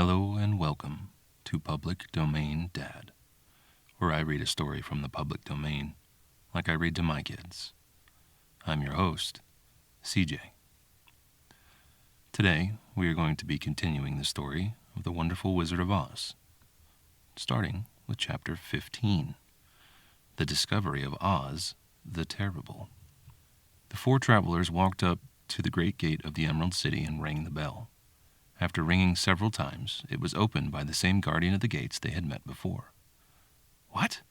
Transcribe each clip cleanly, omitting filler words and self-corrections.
Hello and welcome to Public Domain Dad, where I read a story from the public domain like I read to my kids. I'm your host, CJ. Today, we are going to be continuing the story of the Wonderful Wizard of Oz, starting with Chapter 15, The Discovery of Oz the Terrible. The four travelers walked up to the great gate of the Emerald City and rang the bell. After ringing several times, it was opened by the same guardian of the gates they had met before. "What?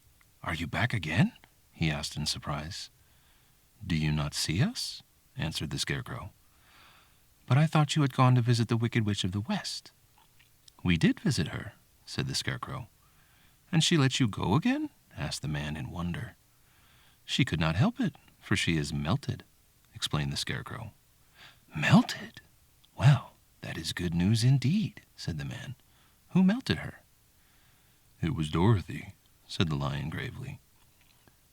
Are you back again?" he asked in surprise. "Do you not see us?" answered the Scarecrow. "But I thought you had gone to visit the Wicked Witch of the West." "We did visit her," said the Scarecrow. "And she let you go again?" asked the man in wonder. "She could not help it, for she is melted," explained the Scarecrow. "Melted? Well, that is good news indeed," said the man. "Who melted her?" "It was Dorothy," said the lion gravely.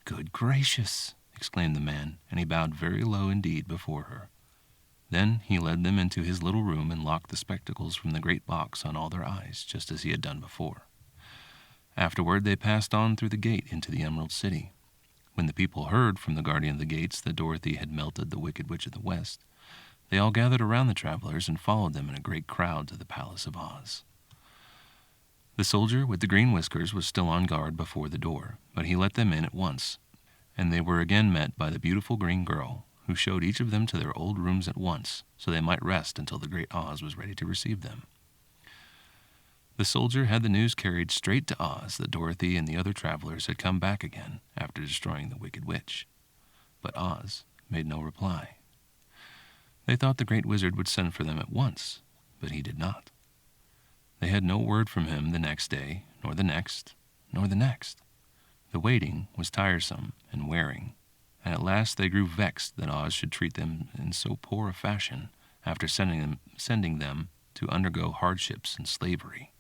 "Good gracious!" exclaimed the man, and he bowed very low indeed before her. Then he led them into his little room and locked the spectacles from the great box on all their eyes, just as he had done before. Afterward they passed on through the gate into the Emerald City. When the people heard from the guardian of the gates that Dorothy had melted the Wicked Witch of the West, they all gathered around the travelers and followed them in a great crowd to the Palace of Oz. The soldier with the green whiskers was still on guard before the door, but he let them in at once, and they were again met by the beautiful green girl, who showed each of them to their old rooms at once, so they might rest until the great Oz was ready to receive them. The soldier had the news carried straight to Oz that Dorothy and the other travelers had come back again after destroying the Wicked Witch, but Oz made no reply. They thought the great wizard would send for them at once, but he did not. They had no word from him the next day, nor the next, nor the next. The waiting was tiresome and wearing, and at last they grew vexed that Oz should treat them in so poor a fashion after sending them to undergo hardships and slavery.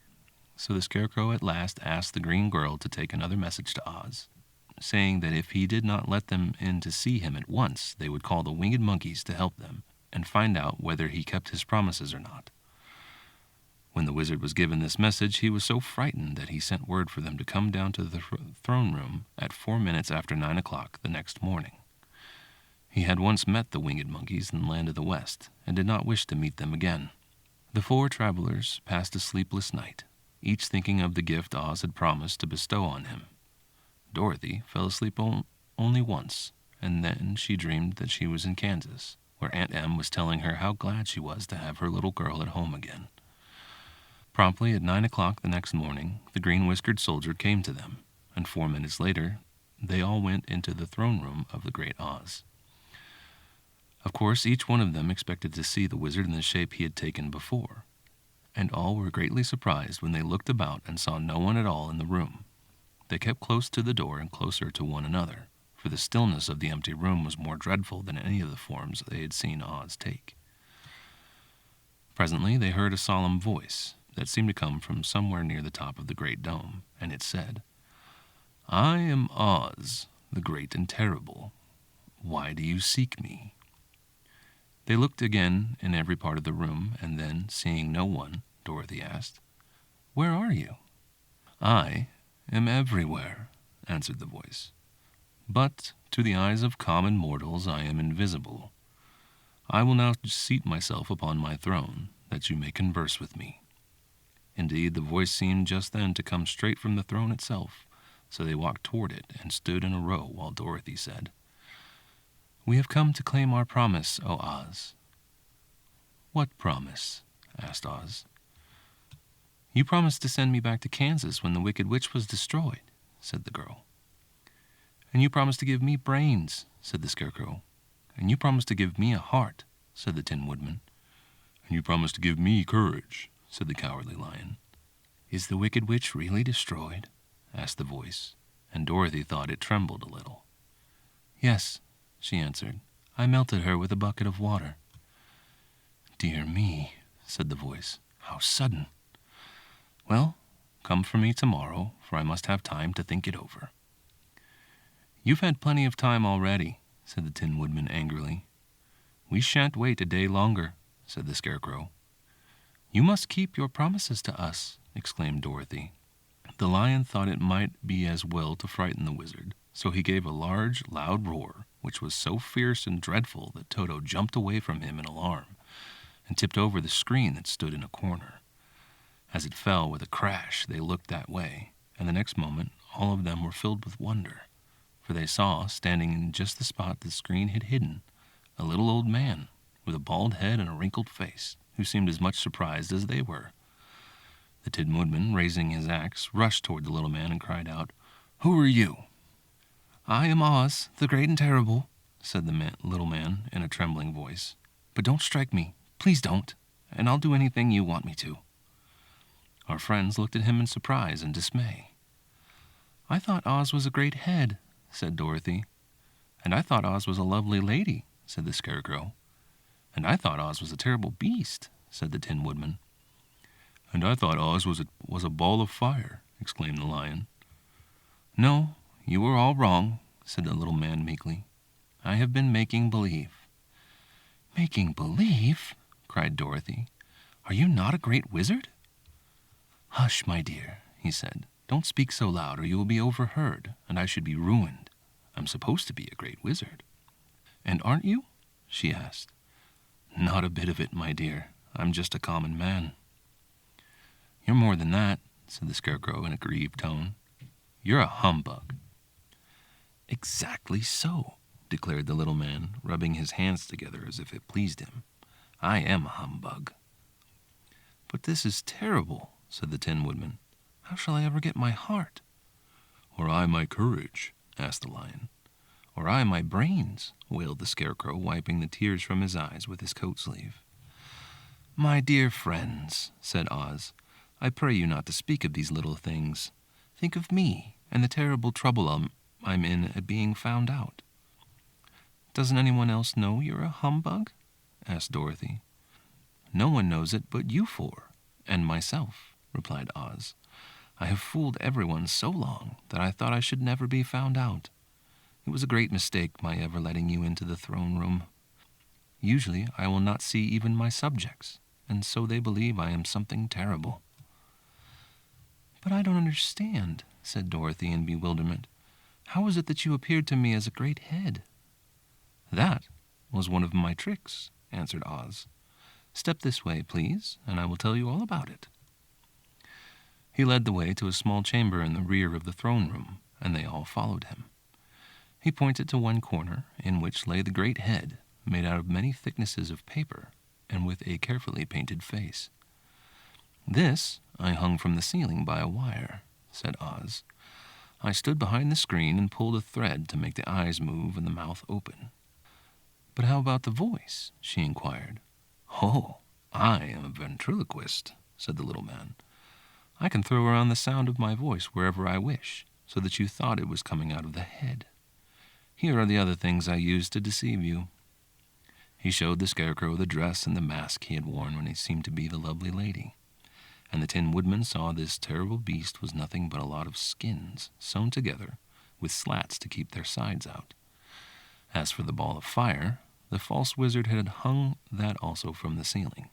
So the Scarecrow at last asked the green girl to take another message to Oz, saying that if he did not let them in to see him at once, they would call the winged monkeys to help them and find out whether he kept his promises or not. When the wizard was given this message, he was so frightened that he sent word for them to come down to the throne room at 4 minutes after 9 o'clock the next morning. He had once met the winged monkeys in the land of the West, and did not wish to meet them again. The four travelers passed a sleepless night, each thinking of the gift Oz had promised to bestow on him. Dorothy fell asleep only once, and then she dreamed that she was in Kansas, where Aunt Em was telling her how glad she was to have her little girl at home again. Promptly at 9 o'clock the next morning, the green-whiskered soldier came to them, and 4 minutes later, they all went into the throne room of the great Oz. Of course, each one of them expected to see the wizard in the shape he had taken before, and all were greatly surprised when they looked about and saw no one at all in the room. They kept close to the door and closer to one another, for the stillness of the empty room was more dreadful than any of the forms they had seen Oz take. Presently they heard a solemn voice that seemed to come from somewhere near the top of the great dome, and it said, "I am Oz, the great and terrible. Why do you seek me?" They looked again in every part of the room, and then, seeing no one, Dorothy asked, "Where are you?" "I am everywhere," answered the voice. "But to the eyes of common mortals I am invisible. I will now seat myself upon my throne, that you may converse with me." Indeed, the voice seemed just then to come straight from the throne itself, so they walked toward it and stood in a row while Dorothy said, "We have come to claim our promise, O Oz." "What promise?" asked Oz. "You promised to send me back to Kansas when the Wicked Witch was destroyed," said the girl. "And you promised to give me brains," said the Scarecrow. "And you promised to give me a heart," said the Tin Woodman. "And you promised to give me courage," said the Cowardly Lion. "Is the Wicked Witch really destroyed?" asked the voice, and Dorothy thought it trembled a little. "Yes," she answered. "I melted her with a bucket of water." "Dear me," said the voice. "How sudden! Well, come for me tomorrow, for I must have time to think it over." "You've had plenty of time already," said the Tin Woodman angrily. "We shan't wait a day longer," said the Scarecrow. "You must keep your promises to us," exclaimed Dorothy. The lion thought it might be as well to frighten the wizard, so he gave a large, loud roar, which was so fierce and dreadful that Toto jumped away from him in alarm and tipped over the screen that stood in a corner. As it fell with a crash, they looked that way, and the next moment all of them were filled with wonder, for they saw, standing in just the spot the screen had hidden, a little old man with a bald head and a wrinkled face, who seemed as much surprised as they were. The Tin Woodman, raising his axe, rushed toward the little man and cried out, "Who are you?" "I am Oz, the great and terrible," said the little man in a trembling voice. "But don't strike me. Please don't, and I'll do anything you want me to." Our friends looked at him in surprise and dismay. "I thought Oz was a great head," said Dorothy. "And I thought Oz was a lovely lady," said the Scarecrow. "And I thought Oz was a terrible beast," said the Tin Woodman. "And I thought Oz was a ball of fire," exclaimed the Lion. "No, you are all wrong," said the little man meekly. "I have been making believe." "Making believe?" cried Dorothy. "Are you not a great wizard?" "Hush, my dear," he said. "Don't speak so loud or you will be overheard, and I should be ruined. I'm supposed to be a great wizard." "And aren't you?" she asked. "Not a bit of it, my dear. I'm just a common man." "You're more than that," said the Scarecrow in a grieved tone. "You're a humbug." "Exactly so," declared the little man, rubbing his hands together as if it pleased him. "I am a humbug." "But this is terrible," said the Tin Woodman. "How shall I ever get my heart?" "Or I my courage?" asked the Lion. "Or I my brains?" wailed the Scarecrow, wiping the tears from his eyes with his coat sleeve. "My dear friends," said Oz, "I pray you not to speak of these little things. Think of me and the terrible trouble I'm in at being found out." "Doesn't anyone else know you're a humbug?" asked Dorothy. "No one knows it but you four, and myself," replied Oz. "I have fooled everyone so long that I thought I should never be found out. It was a great mistake my ever letting you into the throne room. Usually I will not see even my subjects, and so they believe I am something terrible." "But I don't understand," said Dorothy in bewilderment. "How is it that you appeared to me as a great head?" "That was one of my tricks," answered Oz. "Step this way, please, and I will tell you all about it." He led the way to a small chamber in the rear of the throne room, and they all followed him. He pointed to one corner, in which lay the great head, made out of many thicknesses of paper, and with a carefully painted face. "This I hung from the ceiling by a wire," said Oz. "I stood behind the screen and pulled a thread to make the eyes move and the mouth open." "But how about the voice?" she inquired. "Oh, I am a ventriloquist," said the little man. "I can throw around the sound of my voice wherever I wish, so that you thought it was coming out of the head. Here are the other things I used to deceive you." He showed the Scarecrow the dress and the mask he had worn when he seemed to be the lovely lady. And the Tin Woodman saw this terrible beast was nothing but a lot of skins sewn together with slats to keep their sides out. As for the ball of fire, the false wizard had hung that also from the ceiling.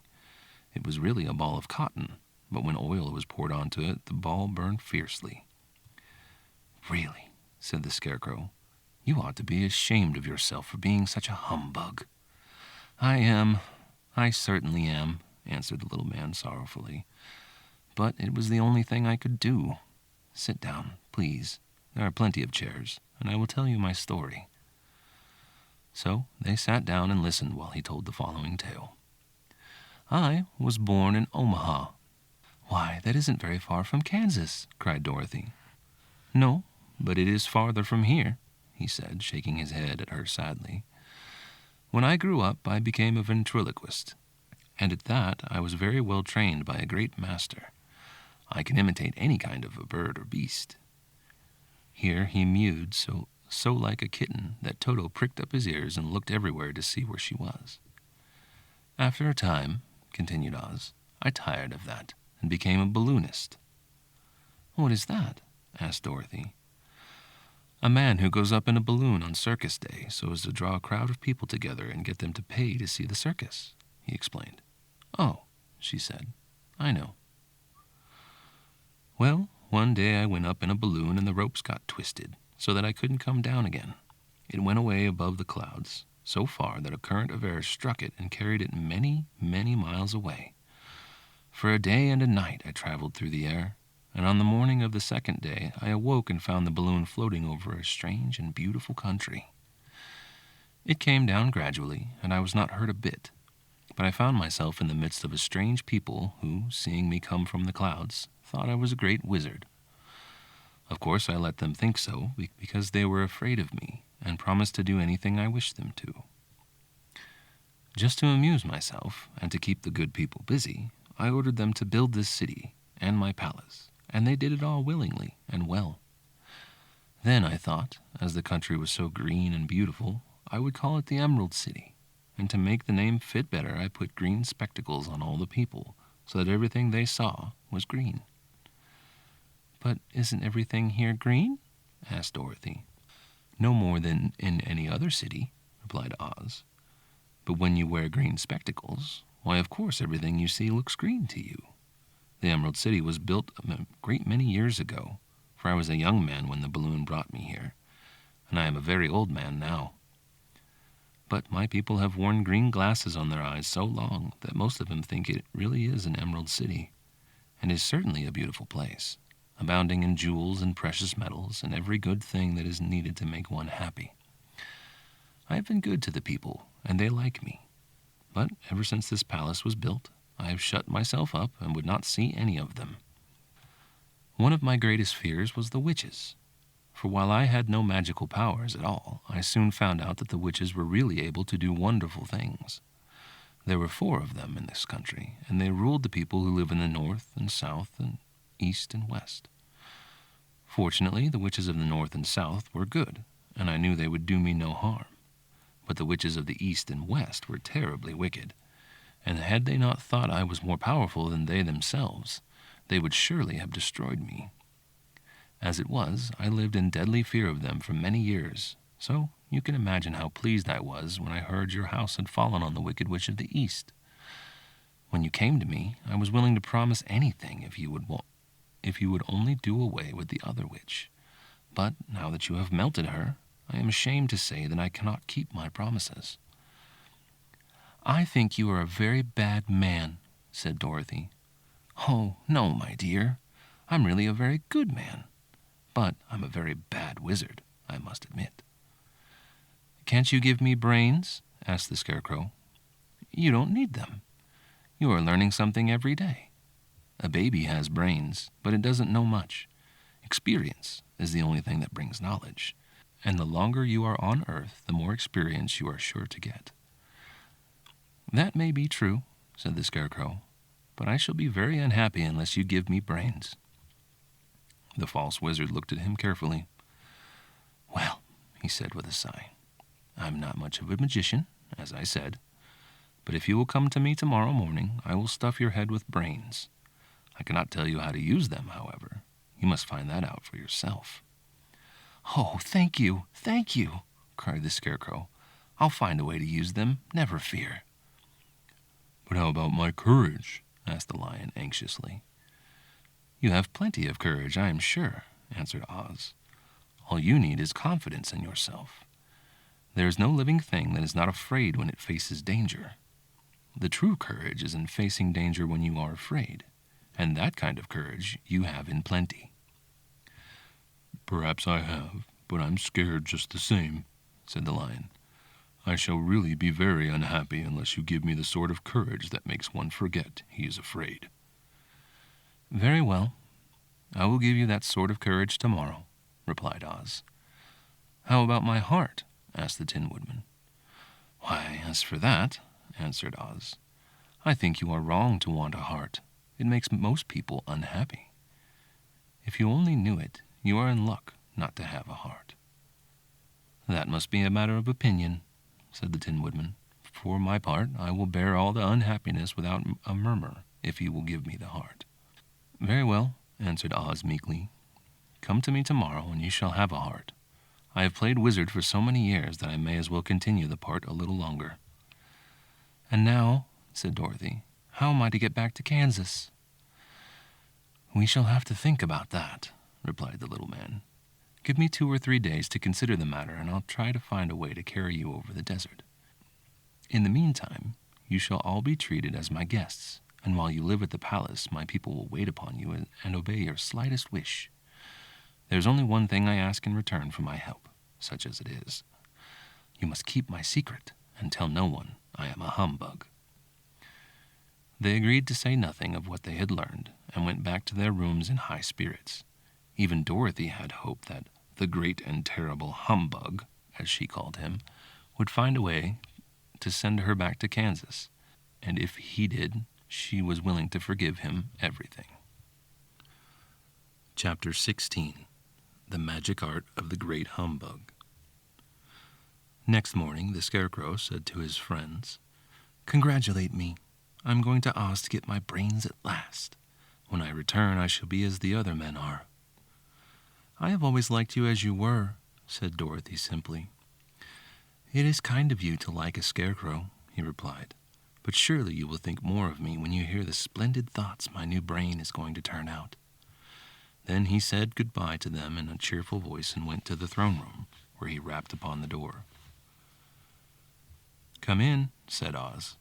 It was really a ball of cotton, but when oil was poured onto it, the ball burned fiercely. "Really," said the Scarecrow, "you ought to be ashamed of yourself for being such a humbug." I certainly am," answered the little man sorrowfully. "But it was the only thing I could do. Sit down, please. There are plenty of chairs, and I will tell you my story." So they sat down and listened while he told the following tale. "I was born in Omaha." "Why, that isn't very far from Kansas," cried Dorothy. "No, but it is farther from here," he said, shaking his head at her sadly. "When I grew up, I became a ventriloquist, and at that I was very well trained by a great master. I can imitate any kind of a bird or beast." Here he mewed so like a kitten that Toto pricked up his ears and looked everywhere to see where she was. "After a time," continued Oz, "I tired of that and became a balloonist." "What is that?" asked Dorothy. "A man who goes up in a balloon on circus day so as to draw a crowd of people together and get them to pay to see the circus," he explained. "Oh," she said, I know. Well, one day I went up in a balloon and the ropes got twisted so that I couldn't come down again. It went away above the clouds, so far that a current of air struck it and carried it many, many miles away. For a day and a night I traveled through the air, and on the morning of the second day I awoke and found the balloon floating over a strange and beautiful country. It came down gradually, and I was not hurt a bit, but I found myself in the midst of a strange people who, seeing me come from the clouds, thought I was a great wizard. Of course, I let them think so, because they were afraid of me and promised to do anything I wished them to. Just to amuse myself and to keep the good people busy, I ordered them to build this city and my palace, and they did it all willingly and well. Then I thought, as the country was so green and beautiful, I would call it the Emerald City, and to make the name fit better I put green spectacles on all the people, so that everything they saw was green. "But isn't everything here green?" asked Dorothy. "No more than in any other city," replied Oz. "But when you wear green spectacles, why, of course everything you see looks green to you. The Emerald City was built a great many years ago, for I was a young man when the balloon brought me here, and I am a very old man now. But my people have worn green glasses on their eyes so long that most of them think it really is an Emerald City, and is certainly a beautiful place, abounding in jewels and precious metals and every good thing that is needed to make one happy. I have been good to the people, and they like me. But ever since this palace was built, I have shut myself up and would not see any of them. One of my greatest fears was the witches, for while I had no magical powers at all, I soon found out that the witches were really able to do wonderful things. There were 4 of them in this country, and they ruled the people who live in the north and south and east and west. Fortunately, the witches of the north and south were good, and I knew they would do me no harm. But the witches of the east and west were terribly wicked, and had they not thought I was more powerful than they themselves, they would surely have destroyed me. As it was, I lived in deadly fear of them for many years, so you can imagine how pleased I was when I heard your house had fallen on the Wicked Witch of the East. When you came to me, I was willing to promise anything if you would only do away with the other witch. But now that you have melted her, I am ashamed to say that I cannot keep my promises." "I think you are a very bad man," said Dorothy. "Oh, no, my dear. I'm really a very good man. But I'm a very bad wizard, I must admit." "Can't you give me brains?" asked the Scarecrow. "You don't need them. You are learning something every day. A baby has brains, but it doesn't know much. Experience is the only thing that brings knowledge, and the longer you are on Earth, the more experience you are sure to get." "That may be true," said the Scarecrow, "but I shall be very unhappy unless you give me brains." The false wizard looked at him carefully. "Well," he said with a sigh, "I'm not much of a magician, as I said, but if you will come to me tomorrow morning, I will stuff your head with brains. I cannot tell you how to use them, however. You must find that out for yourself." "Oh, thank you, cried the Scarecrow. "I'll find a way to use them, never fear." "But how about my courage?" asked the Lion anxiously. "You have plenty of courage, I am sure," answered Oz. "All you need is confidence in yourself. There is no living thing that is not afraid when it faces danger. The true courage is in facing danger when you are afraid, and that kind of courage you have in plenty." "Perhaps I have, but I'm scared just the same," said the Lion. "I shall really be very unhappy unless you give me the sort of courage that makes one forget he is afraid." "Very well. I will give you that sort of courage tomorrow," replied Oz. "How about my heart?" asked the Tin Woodman. "Why, as for that," answered Oz, "I think you are wrong to want a heart. It makes most people unhappy. If you only knew it, you are in luck not to have a heart." "That must be a matter of opinion," said the Tin Woodman. "For my part, I will bear all the unhappiness without a murmur, if you will give me the heart." "Very well," answered Oz meekly. "Come to me tomorrow, and you shall have a heart. I have played wizard for so many years that I may as well continue the part a little longer." "And now," said Dorothy, "how am I to get back to Kansas?" "We shall have to think about that," replied the little man. "Give me 2 or 3 days to consider the matter, and I'll try to find a way to carry you over the desert. In the meantime, you shall all be treated as my guests, and while you live at the palace, my people will wait upon you and obey your slightest wish. There's only one thing I ask in return for my help, such as it is. You must keep my secret and tell no one I am a humbug." They agreed to say nothing of what they had learned and went back to their rooms in high spirits. Even Dorothy had hope that the great and terrible Humbug, as she called him, would find a way to send her back to Kansas, and if he did, she was willing to forgive him everything. Chapter 16. The Magic Art of the Great Humbug. Next morning, the Scarecrow said to his friends, "Congratulate me. I'm going to Oz to get my brains at last. When I return, I shall be as the other men are." "I have always liked you as you were," said Dorothy simply. "It is kind of you to like a scarecrow," he replied, "but surely you will think more of me when you hear the splendid thoughts my new brain is going to turn out." Then he said goodbye to them in a cheerful voice and went to the throne room, where he rapped upon the door. "Come in," said Oz.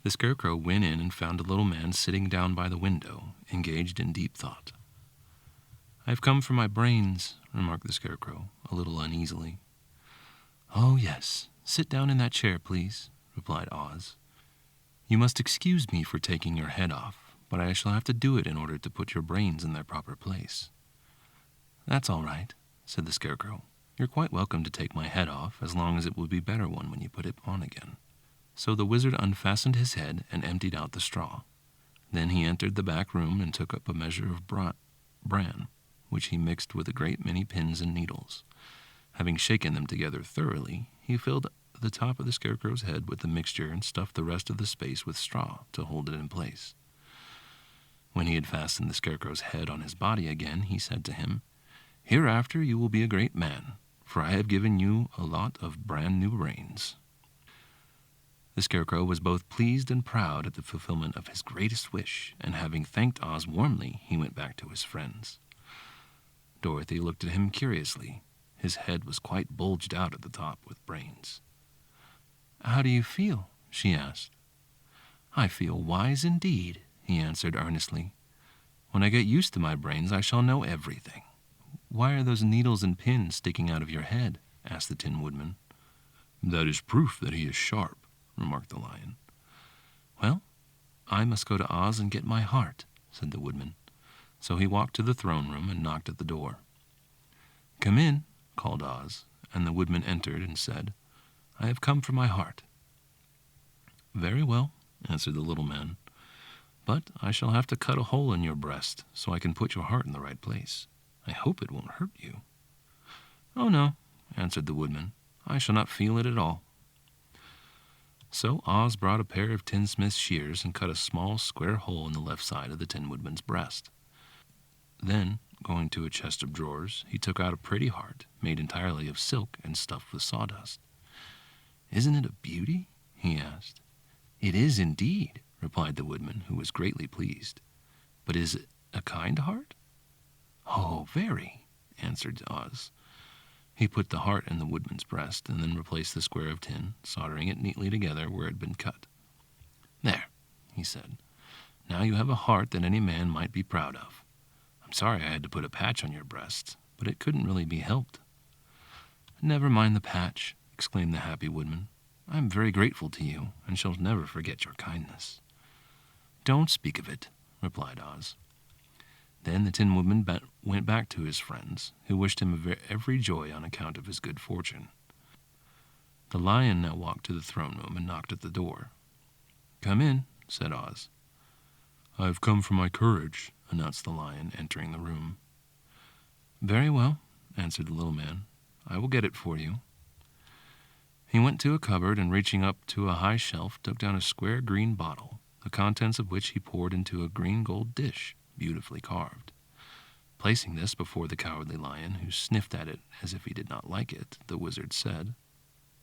The Scarecrow went in and found a little man sitting down by the window, engaged in deep thought. "I've come for my brains," remarked the Scarecrow, a little uneasily. "Oh, yes. Sit down in that chair, please," replied Oz. "You must excuse me for taking your head off, but I shall have to do it in order to put your brains in their proper place." "That's all right," said the Scarecrow. "You're quite welcome to take my head off, as long as it will be a better one when you put it on again." So the wizard unfastened his head and emptied out the straw. Then he entered the back room and took up a measure of bran, which he mixed with a great many pins and needles. Having shaken them together thoroughly, he filled the top of the Scarecrow's head with the mixture and stuffed the rest of the space with straw to hold it in place. When he had fastened the Scarecrow's head on his body again, he said to him, "Hereafter you will be a great man, for I have given you a lot of brand new brains." The Scarecrow was both pleased and proud at the fulfillment of his greatest wish, and having thanked Oz warmly, he went back to his friends. Dorothy looked at him curiously. His head was quite bulged out at the top with brains. "How do you feel?" she asked. "I feel wise indeed," he answered earnestly. "When I get used to my brains, I shall know everything." "Why are those needles and pins sticking out of your head?" asked the Tin Woodman. "That is proof that he is sharp," remarked the Lion. "Well, I must go to Oz and get my heart," said the Woodman. So he walked to the throne room and knocked at the door. "Come in," called Oz, and the Woodman entered and said, "I have come for my heart." "Very well," answered the little man, "but I shall have to cut a hole in your breast so I can put your heart in the right place. I hope it won't hurt you." "Oh, no," answered the Woodman. "I shall not feel it at all." So Oz brought a pair of tinsmith's shears and cut a small square hole in the left side of the Tin Woodman's breast. Then, going to a chest of drawers, he took out a pretty heart, made entirely of silk and stuffed with sawdust. "Isn't it a beauty?" he asked. "It is indeed," replied the Woodman, who was greatly pleased. "But is it a kind heart?" "Oh, very," answered Oz. He put the heart in the Woodman's breast, and then replaced the square of tin, soldering it neatly together where it had been cut. "There," he said. "Now you have a heart that any man might be proud of. I'm sorry I had to put a patch on your breast, but it couldn't really be helped." "Never mind the patch," exclaimed the happy Woodman. "I am very grateful to you, and shall never forget your kindness." "Don't speak of it," replied Oz. Then the Tin Woodman went back to his friends, who wished him every joy on account of his good fortune. The Lion now walked to the throne room and knocked at the door. "Come in," said Oz. "I have come for my courage," announced the Lion, entering the room. "Very well," answered the little man. "I will get it for you." He went to a cupboard and, reaching up to a high shelf, took down a square green bottle, the contents of which he poured into a green gold dish, beautifully carved. Placing this before the Cowardly Lion, who sniffed at it as if he did not like it, the wizard said,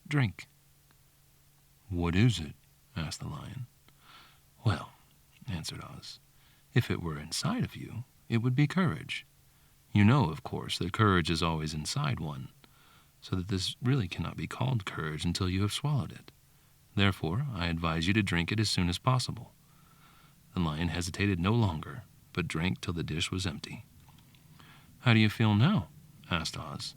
"Drink." "What is it?" asked the Lion. "Well," answered Oz, If it were inside of you, it would be courage. You know, of course, that courage is always inside one, so that this really cannot be called courage until you have swallowed it. Therefore, I advise you to drink it as soon as possible." The lion hesitated no longer, but drank till the dish was empty. "How do you feel now?" asked Oz.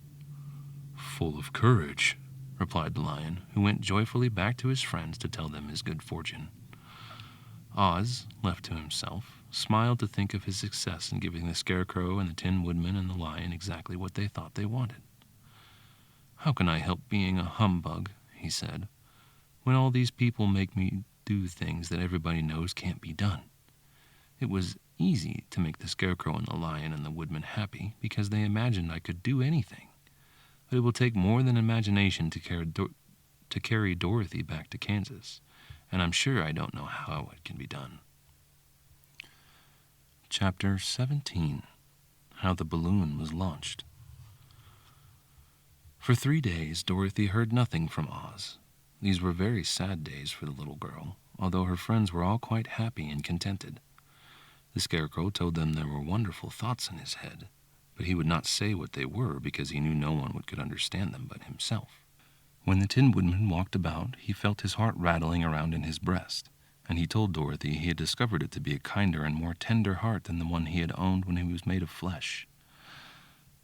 "Full of courage," replied the lion, who went joyfully back to his friends to tell them his good fortune. Oz, left to himself, smiled to think of his success in giving the Scarecrow and the Tin Woodman and the lion exactly what they thought they wanted. "How can I help being a humbug," he said, "when all these people make me do things that everybody knows can't be done? It was easy to make the Scarecrow and the lion and the Woodman happy because they imagined I could do anything. But it will take more than imagination to carry Dorothy back to Kansas, and I'm sure I don't know how it can be done." Chapter 17. How the Balloon Was Launched. For 3 days, Dorothy heard nothing from Oz. These were very sad days for the little girl, although her friends were all quite happy and contented. The Scarecrow told them there were wonderful thoughts in his head, but he would not say what they were because he knew no one could understand them but himself. When the Tin Woodman walked about, he felt his heart rattling around in his breast, and he told Dorothy he had discovered it to be a kinder and more tender heart than the one he had owned when he was made of flesh.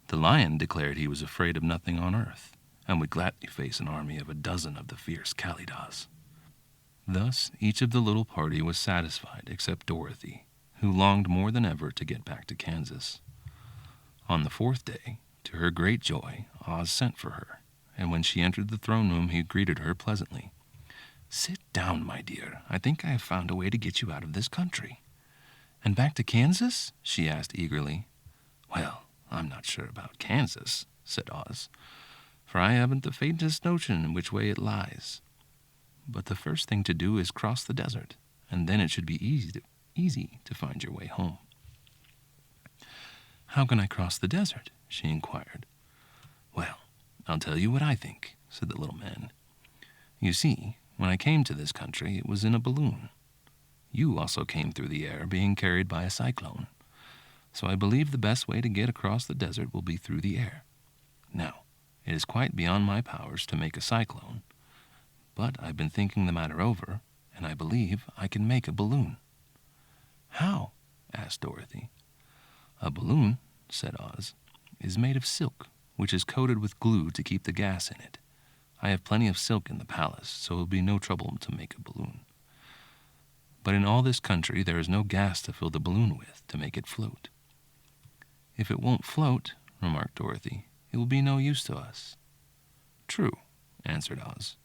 The lion declared he was afraid of nothing on earth, and would gladly face an army of a dozen of the fierce Kalidahs. Thus each of the little party was satisfied except Dorothy, who longed more than ever to get back to Kansas. On the 4th day, to her great joy, Oz sent for her, and when she entered the throne room he greeted her pleasantly. "Sit down, my dear. I think I have found a way to get you out of this country." "And back to Kansas?" she asked eagerly. "Well, I'm not sure about Kansas," said Oz, "for I haven't the faintest notion in which way it lies. But the first thing to do is cross the desert, and then it should be easy to find your way home." "How can I cross the desert?" she inquired. "Well, I'll tell you what I think," said the little man. "You see, when I came to this country, it was in a balloon. You also came through the air, being carried by a cyclone. So I believe the best way to get across the desert will be through the air. Now, it is quite beyond my powers to make a cyclone, but I've been thinking the matter over, and I believe I can make a balloon." "How?" asked Dorothy. "A balloon," said Oz, "is made of silk, which is coated with glue to keep the gas in it. I have plenty of silk in the palace, so it will be no trouble to make a balloon. But in all this country there is no gas to fill the balloon with to make it float." "If it won't float," remarked Dorothy, "it will be no use to us." "True," answered Oz,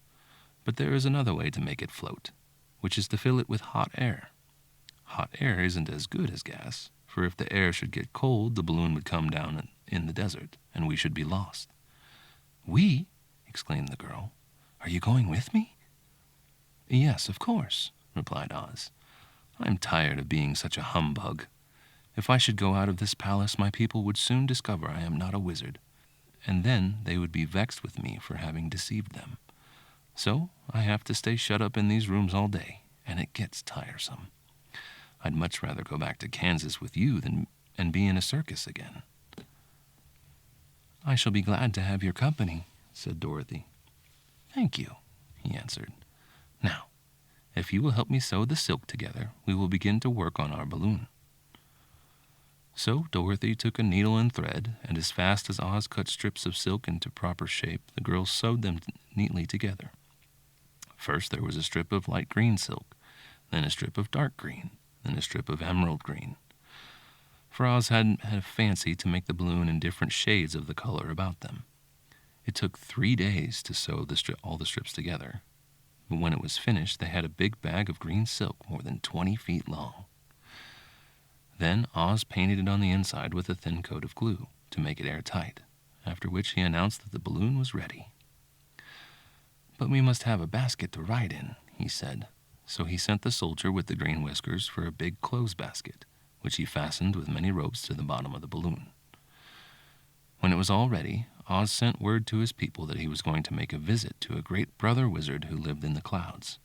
"but there is another way to make it float, which is to fill it with hot air. Hot air isn't as good as gas, for if the air should get cold, the balloon would come down in the desert, and we should be lost." "We?" exclaimed the girl. "Are you going with me?" "Yes, of course," replied Oz. "I'm tired of being such a humbug. If I should go out of this palace, my people would soon discover I am not a wizard, and then they would be vexed with me for having deceived them. So I have to stay shut up in these rooms all day, and it gets tiresome. I'd much rather go back to Kansas with you and be in a circus again." "I shall be glad to have your company," said Dorothy. "Thank you," he answered. "Now, if you will help me sew the silk together, we will begin to work on our balloon." So Dorothy took a needle and thread, and as fast as Oz cut strips of silk into proper shape, the girls sewed them neatly together. First there was a strip of light green silk, then a strip of dark green, then a strip of emerald green. For Oz had a fancy to make the balloon in different shades of the color about them. It took 3 days to sew all the strips together, but when it was finished they had a big bag of green silk more than 20 feet long. Then Oz painted it on the inside with a thin coat of glue to make it airtight, after which he announced that the balloon was ready. "But we must have a basket to ride in," he said, so he sent the soldier with the green whiskers for a big clothes basket, which he fastened with many ropes to the bottom of the balloon. When it was all ready, Oz sent word to his people that he was going to make a visit to a great brother wizard who lived in the clouds.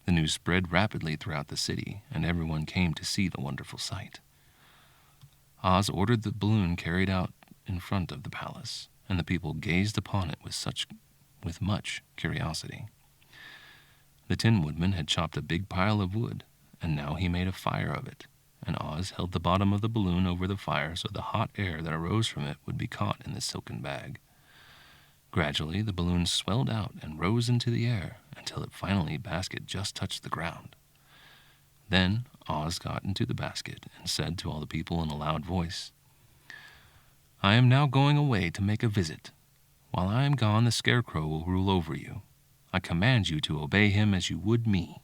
The news spread rapidly throughout the city, and everyone came to see the wonderful sight. Oz ordered the balloon carried out in front of the palace, and the people gazed upon it with much curiosity. The Tin Woodman had chopped a big pile of wood, and now he made a fire of it, and Oz held the bottom of the balloon over the fire so the hot air that arose from it would be caught in the silken bag. Gradually, the balloon swelled out and rose into the air until it finally basket just touched the ground. Then Oz got into the basket and said to all the people in a loud voice, "I am now going away to make a visit. While I am gone, the Scarecrow will rule over you. I command you to obey him as you would me."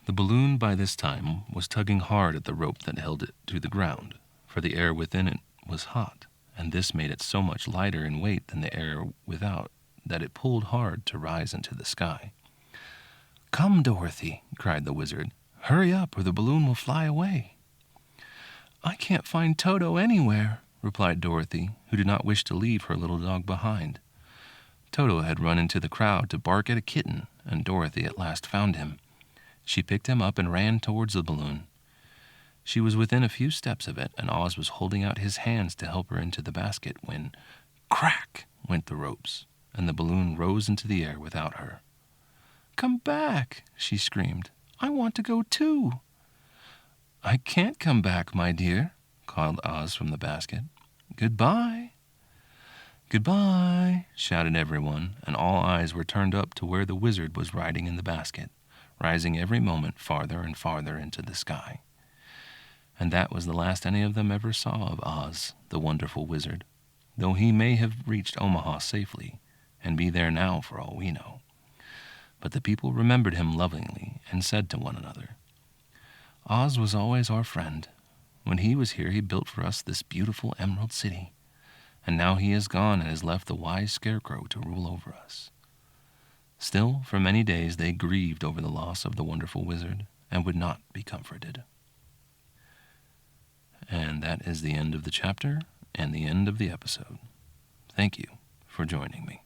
The balloon by this time was tugging hard at the rope that held it to the ground, for the air within it was hot, and this made it so much lighter in weight than the air without that it pulled hard to rise into the sky. "Come, Dorothy," cried the wizard. "Hurry up, or the balloon will fly away." "I can't find Toto anywhere," replied Dorothy, who did not wish to leave her little dog behind. Toto had run into the crowd to bark at a kitten, and Dorothy at last found him. She picked him up and ran towards the balloon. She was within a few steps of it, and Oz was holding out his hands to help her into the basket when, crack, went the ropes, and the balloon rose into the air without her. "Come back," she screamed. "I want to go too." "I can't come back, my dear," called Oz from the basket. "Goodbye." "Goodbye," shouted everyone, and all eyes were turned up to where the wizard was riding in the basket, rising every moment farther and farther into the sky. And that was the last any of them ever saw of Oz, the wonderful wizard, though he may have reached Omaha safely, and be there now for all we know. But the people remembered him lovingly and said to one another, "Oz was always our friend. When he was here, he built for us this beautiful Emerald City, and now he is gone and has left the wise Scarecrow to rule over us." Still, for many days they grieved over the loss of the wonderful wizard and would not be comforted. And that is the end of the chapter and the end of the episode. Thank you for joining me.